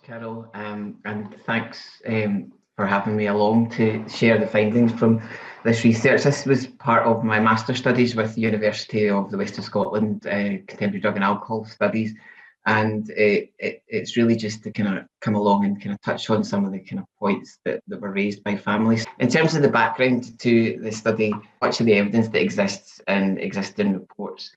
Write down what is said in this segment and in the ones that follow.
Carol, and thanks for having me along to share the findings from this research. This was part of my master's studies with the University of the West of Scotland, Contemporary Drug and Alcohol Studies, and it's really just to kind of come along and kind of touch on some of the kind of points that were raised by families. In terms of the background to the study, much of the evidence that exists in existing reports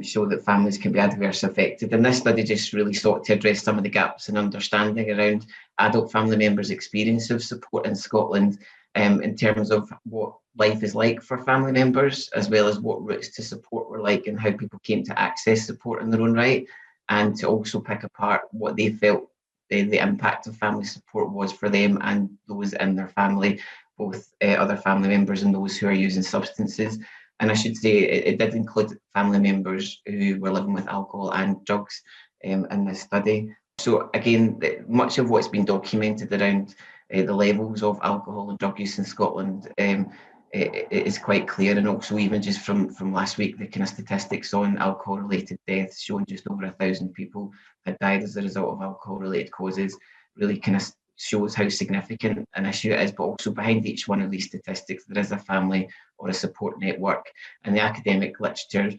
show that families can be adversely affected. And this study just really sought to address some of the gaps in understanding around adult family members' experience of support in Scotland, in terms of what life is like for family members, as well as what routes to support were like and how people came to access support in their own right, and to also pick apart what they felt the impact of family support was for them and those in their family, both other family members and those who are using substances. And I should say it did include family members who were living with alcohol and drugs in this study. So again, much of what's been documented around the levels of alcohol and drug use in Scotland it is quite clear. And also even just from last week, the kind of statistics on alcohol-related deaths showing just over 1,000 people had died as a result of alcohol-related causes really kind of shows how significant an issue it is, but also behind each one of these statistics there is a family or a support network. And the academic literature,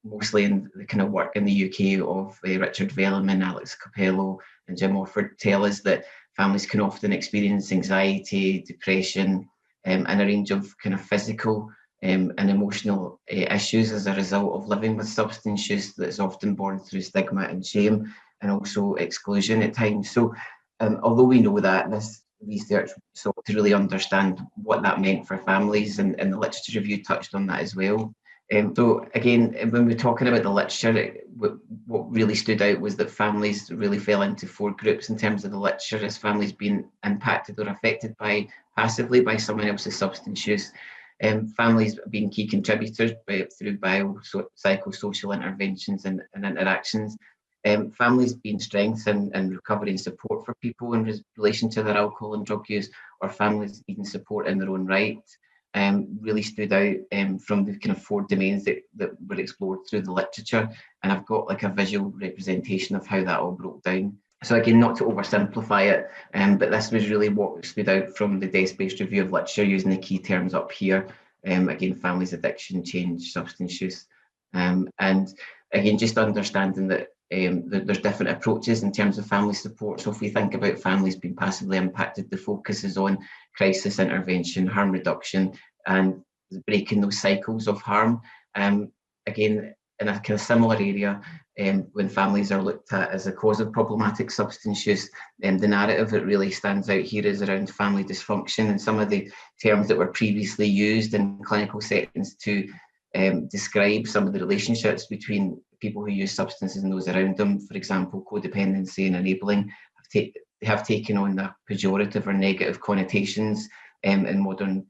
mostly in the kind of work in the UK of Richard Velleman, Alex Capello and Jim Offord, tell us that families can often experience anxiety, depression, and a range of kind of physical and emotional issues as a result of living with substance use that's often born through stigma and shame and also exclusion at times. So although we know that, this research sought to really understand what that meant for families, and the literature review touched on that as well. So again, when we're talking about the literature, what really stood out was that families really fell into four groups in terms of the literature, as families being impacted or affected passively by someone else's substance use, families being key contributors through psychosocial interventions and interactions, families being strengths and recovery and support for people in relation to their alcohol and drug use, or families needing support in their own right, really stood out from the kind of four domains that were explored through the literature. And I've got like a visual representation of how that all broke down. So again, not to oversimplify it, but this was really what stood out from the desk-based review of literature using the key terms up here. Again, families, addiction, change, substance use. And again, just understanding that there's different approaches in terms of family support. So if we think about families being passively impacted, the focus is on crisis intervention, harm reduction, and breaking those cycles of harm. Again, in a kind of similar area, when families are looked at as a cause of problematic substance use, the narrative that really stands out here is around family dysfunction, and some of the terms that were previously used in clinical settings to describe some of the relationships between people who use substances and those around them, for example, codependency and enabling, have taken on the pejorative or negative connotations in modern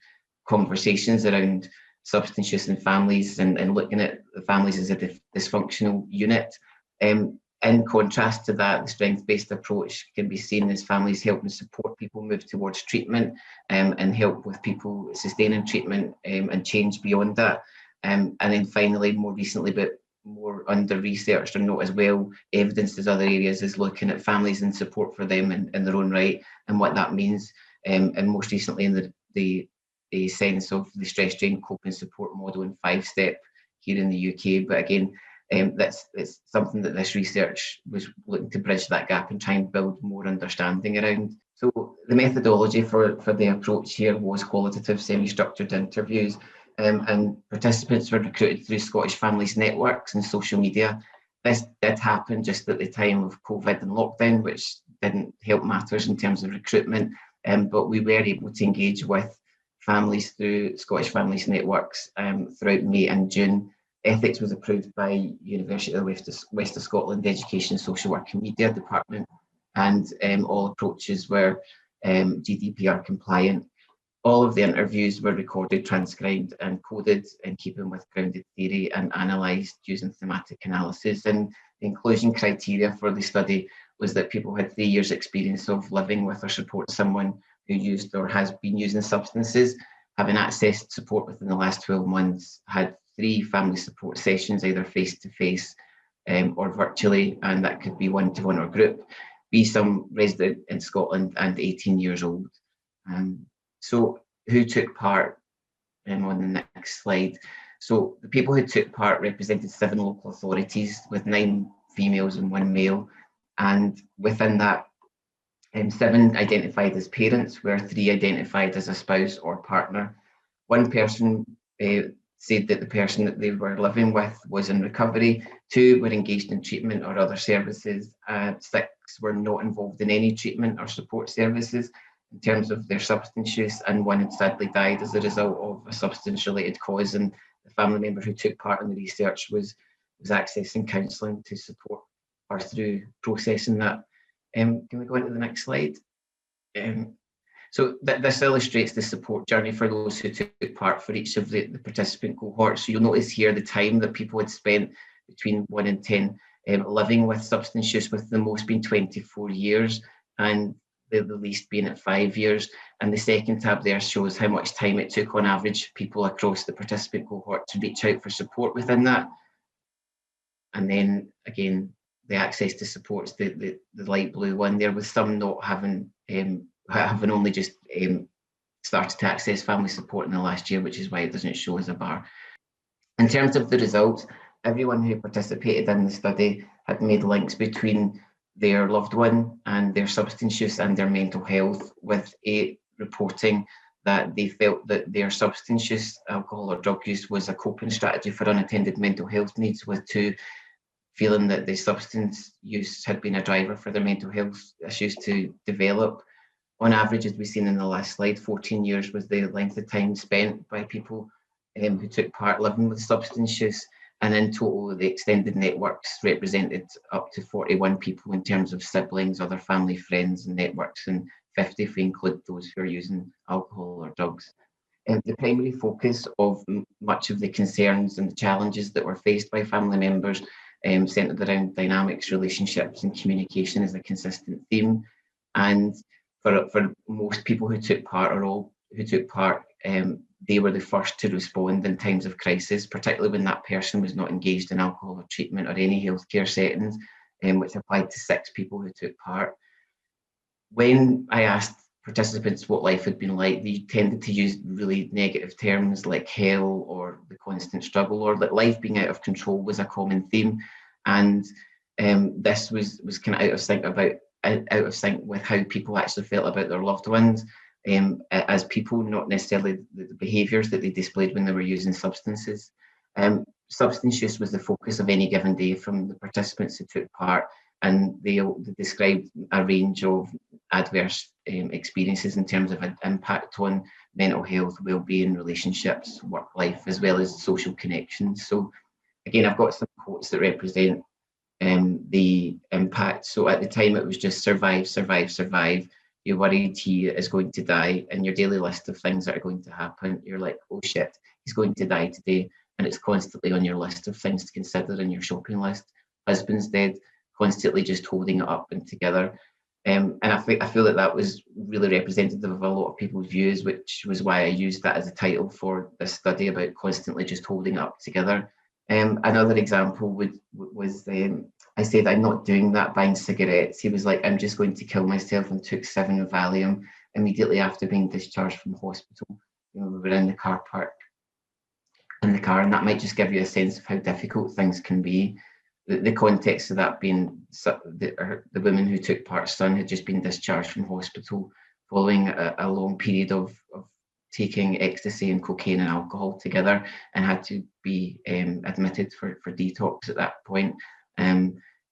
conversations around substance use in families, and looking at the families as a dysfunctional unit. In contrast to that, the strength-based approach can be seen as families helping support people move towards treatment, and help with people sustaining treatment and change beyond that. And then finally, more recently, but more under-researched or not as well evidenced as other areas, is looking at families and support for them in their own right and what that means. And most recently in the sense of the stress strain coping support model in 5-step here in the UK. But again, it's something that this research was looking to bridge that gap and try and build more understanding around. So the methodology for the approach here was qualitative semi-structured interviews. And participants were recruited through Scottish Families Networks and social media. This did happen just at the time of COVID and lockdown, which didn't help matters in terms of recruitment, but we were able to engage with families through Scottish Families Networks throughout May and June. Ethics was approved by University of the West of Scotland Education, Social Work and Media Department, and all approaches were GDPR compliant. All of the interviews were recorded, transcribed and coded in keeping with grounded theory and analysed using thematic analysis. And the inclusion criteria for the study was that people had 3 years experience of living with or support someone who used or has been using substances, having accessed support within the last 12 months, had 3 family support sessions, either face-to-face or virtually, and that could be one-to-one or group, be some resident in Scotland and 18 years old. So who took part on the next slide? So the people who took part represented 7 local authorities with 9 females and 1 male. And within that, 7 identified as parents, where 3 identified as a spouse or partner. 1 person said that the person that they were living with was in recovery. 2 were engaged in treatment or other services. 6 were not involved in any treatment or support services in terms of their substance use, and 1 had sadly died as a result of a substance-related cause. And the family member who took part in the research was accessing counselling to support her through processing that. Can we go into the next slide? So this illustrates the support journey for those who took part for each of the participant cohorts. So you'll notice here the time that people had spent between 1 and 10 living with substance use, with the most being 24 years and the least being at 5 years. And the second tab there shows how much time it took on average people across the participant cohort to reach out for support within that. And then again, the access to supports, the light blue one there, with some not having only just started to access family support in the last year, which is why it doesn't show as a bar. In terms of the results, everyone who participated in the study had made links between their loved one and their substance use and their mental health, with 8 reporting that they felt that their substance use, alcohol or drug use, was a coping strategy for unattended mental health needs, with 2 feeling that the substance use had been a driver for their mental health issues to develop. On average, as we've seen in the last slide, 14 years was the length of time spent by people who took part living with substance use. And in total, the extended networks represented up to 41 people in terms of siblings, other family, friends and networks, and 50 if we include those who are using alcohol or drugs. The primary focus of much of the concerns and the challenges that were faced by family members centred around dynamics, relationships and communication is a consistent theme. And for most people who took part, or all who took part, they were the first to respond in times of crisis, particularly when that person was not engaged in alcohol or treatment or any healthcare settings, which applied to 6 people who took part. When I asked participants what life had been like, they tended to use really negative terms like hell or the constant struggle, or that life being out of control was a common theme. And this was kind of out of sync with how people actually felt about their loved ones as people, not necessarily the behaviours that they displayed when they were using substances. Substance use was the focus of any given day from the participants who took part, and they described a range of adverse experiences in terms of an impact on mental health, well-being, relationships, work life, as well as social connections. So again, I've got some quotes that represent the impact. So at the time, it was just survive, survive, survive. You're worried he is going to die, and your daily list of things that are going to happen, you're like, oh shit, he's going to die today. And it's constantly on your list of things to consider in your shopping list. Husband's dead, constantly just holding it up and together. And I feel that was really representative of a lot of people's views, which was why I used that as a title for this study about constantly just holding it up together. Another example was I said, I'm not doing that, buying cigarettes. He was like, I'm just going to kill myself, and took 7 Valium immediately after being discharged from hospital. We were in the car park, and that might just give you a sense of how difficult things can be. The context of that being the woman who took part's son had just been discharged from hospital following a long period of taking ecstasy and cocaine and alcohol together, and had to be admitted for detox at that point.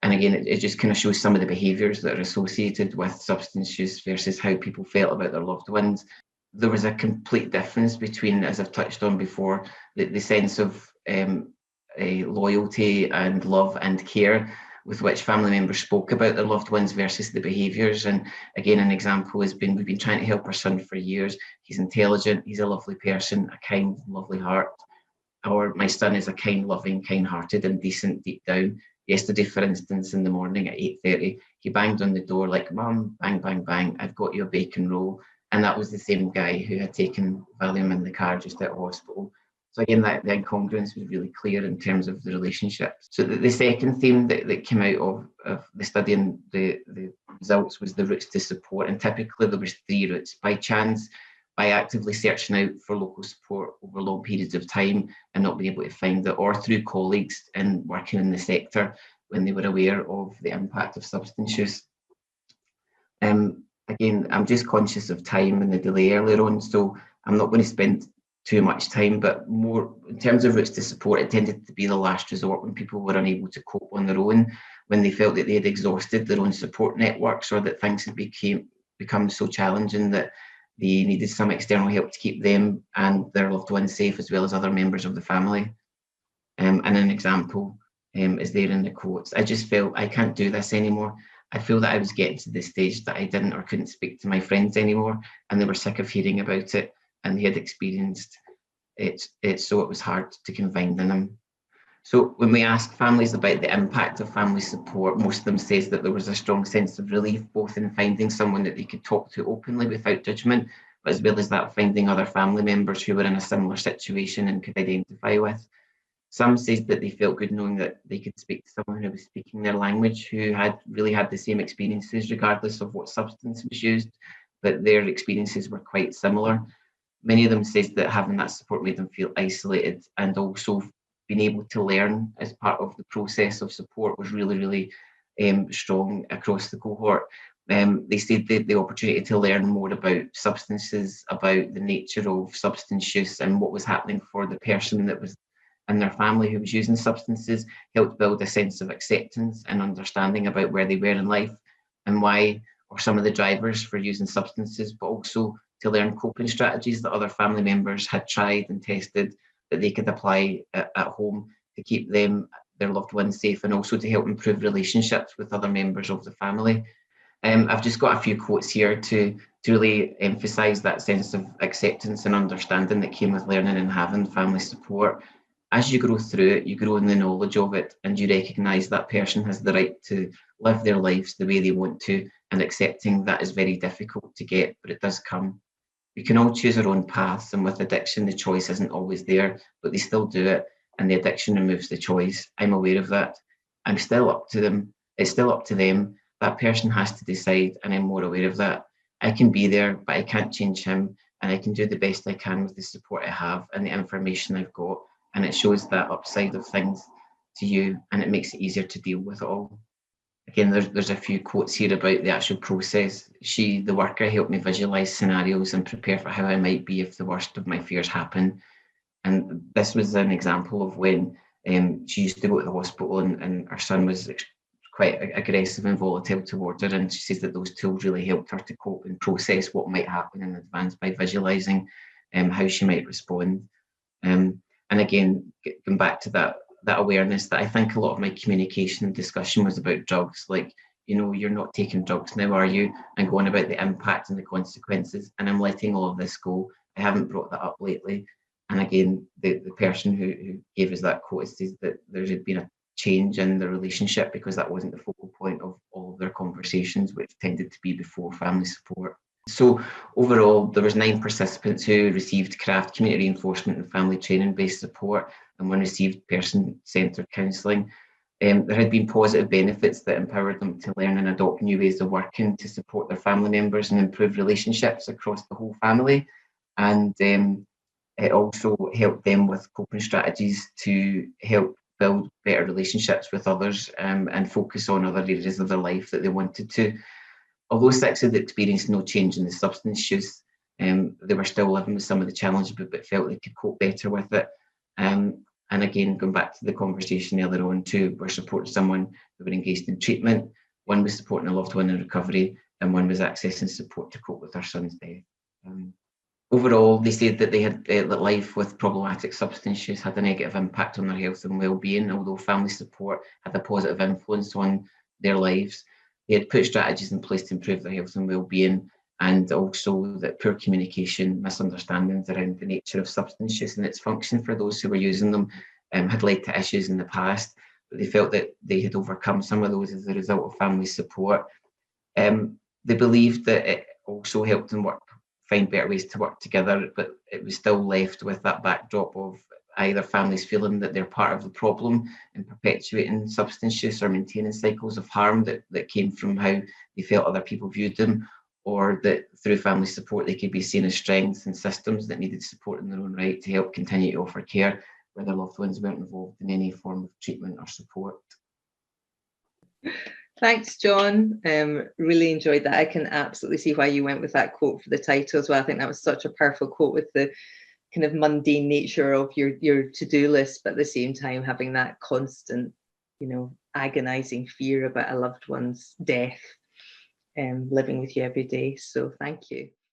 And again, it just kind of shows some of the behaviours that are associated with substance use versus how people felt about their loved ones. There was a complete difference between, as I've touched on before, the sense of loyalty and love and care with which family members spoke about their loved ones versus the behaviours. And again, an example has been, we've been trying to help our son for years. He's intelligent, he's a lovely person, a kind, lovely heart. Or my son is a kind, loving, kind-hearted and decent deep down. Yesterday, for instance, in the morning at 8:30, he banged on the door like, Mum, bang, bang, bang, I've got you a bacon roll. And that was the same guy who had taken Valium in the car just out of hospital. So again, that the incongruence was really clear in terms of the relationships. So the second theme that came out of the study and the results was the routes to support. And typically there was 3 routes: by chance, by actively searching out for local support over long periods of time and not being able to find it, or through colleagues and working in the sector when they were aware of the impact of substance use. Again, I'm just conscious of time and the delay earlier on, so I'm not going to spend too much time, but more in terms of routes to support, it tended to be the last resort when people were unable to cope on their own, when they felt that they had exhausted their own support networks, or that things had become so challenging that they needed some external help to keep them and their loved ones safe, as well as other members of the family. And an example is there in the quotes: "I just felt I can't do this anymore. I feel that I was getting to the stage that I didn't or couldn't speak to my friends anymore, and they were sick of hearing about it, and they had experienced it, so it was hard to confide in them." So when we ask families about the impact of family support, most of them says that there was a strong sense of relief, both in finding someone that they could talk to openly without judgment, but as well as that, finding other family members who were in a similar situation and could identify with. Some says that they felt good knowing that they could speak to someone who was speaking their language, who had really had the same experiences regardless of what substance was used, that their experiences were quite similar. Many of them says that having that support made them feel isolated, and also being able to learn as part of the process of support was really, really strong across the cohort. They said that the opportunity to learn more about substances, about the nature of substance use and what was happening for the person that was and their family who was using substances, helped build a sense of acceptance and understanding about where they were in life and why, or some of the drivers for using substances, but also to learn coping strategies that other family members had tried and tested that they could apply at home to keep them, their loved ones, safe, and also to help improve relationships with other members of the family. I've just got a few quotes here to really emphasise that sense of acceptance and understanding that came with learning and having family support. As you grow through it, you grow in the knowledge of it, and you recognise that person has the right to live their lives the way they want to, and accepting that is very difficult to get, but it does come. We can all choose our own paths, and with addiction, the choice isn't always there, but they still do it, and the addiction removes the choice. I'm aware of that. I'm still up to them. It's still up to them. That person has to decide, and I'm more aware of that. I can be there, but I can't change him, and I can do the best I can with the support I have and the information I've got. And it shows that upside of things to you, and it makes it easier to deal with it all. Again, there's a few quotes here about the actual process. She, the worker, helped me visualise scenarios and prepare for how I might be if the worst of my fears happen. And this was an example of when she used to go to the hospital, and her son was quite aggressive and volatile towards her. And she says that those tools really helped her to cope and process what might happen in advance by visualising how she might respond. And again, going back to that awareness, that I think a lot of my communication and discussion was about drugs, like, you're not taking drugs now, are you? And going about the impact and the consequences. And I'm letting all of this go. I haven't brought that up lately. And again, the person who gave us that quote says that there had been a change in the relationship because that wasn't the focal point of all of their conversations, which tended to be before family support. So overall, there was 9 participants who received CRAFT, community reinforcement and family training based support, and 1 received person-centred counselling. There had been positive benefits that empowered them to learn and adopt new ways of working to support their family members and improve relationships across the whole family. And it also helped them with coping strategies to help build better relationships with others and focus on other areas of their life that they wanted to. Although 6 had experienced no change in the substance use, they were still living with some of the challenges, but felt they could cope better with it. And again, going back to the conversation earlier on, 2 were supporting someone who were engaged in treatment, 1 was supporting a loved one in recovery, and 1 was accessing support to cope with their son's death. Overall, they said that they had that life with problematic substance use had a negative impact on their health and well-being, although family support had a positive influence on their lives. They had put strategies in place to improve their health and well-being, and also that poor communication, misunderstandings around the nature of substance use and its function for those who were using them had led to issues in the past, but they felt that they had overcome some of those as a result of family support. They believed that it also helped them find better ways to work together, but it was still left with that backdrop of either families feeling that they're part of the problem and perpetuating substance use or maintaining cycles of harm that came from how they felt other people viewed them, or that through family support they could be seen as strengths and systems that needed support in their own right to help continue to offer care where their loved ones weren't involved in any form of treatment or support. Thanks, John. Really enjoyed that. I can absolutely see why you went with that quote for the title as well. I think that was such a powerful quote with the kind of mundane nature of your to-do list, but at the same time having that constant, agonizing fear about a loved one's death living with you every day. So thank you.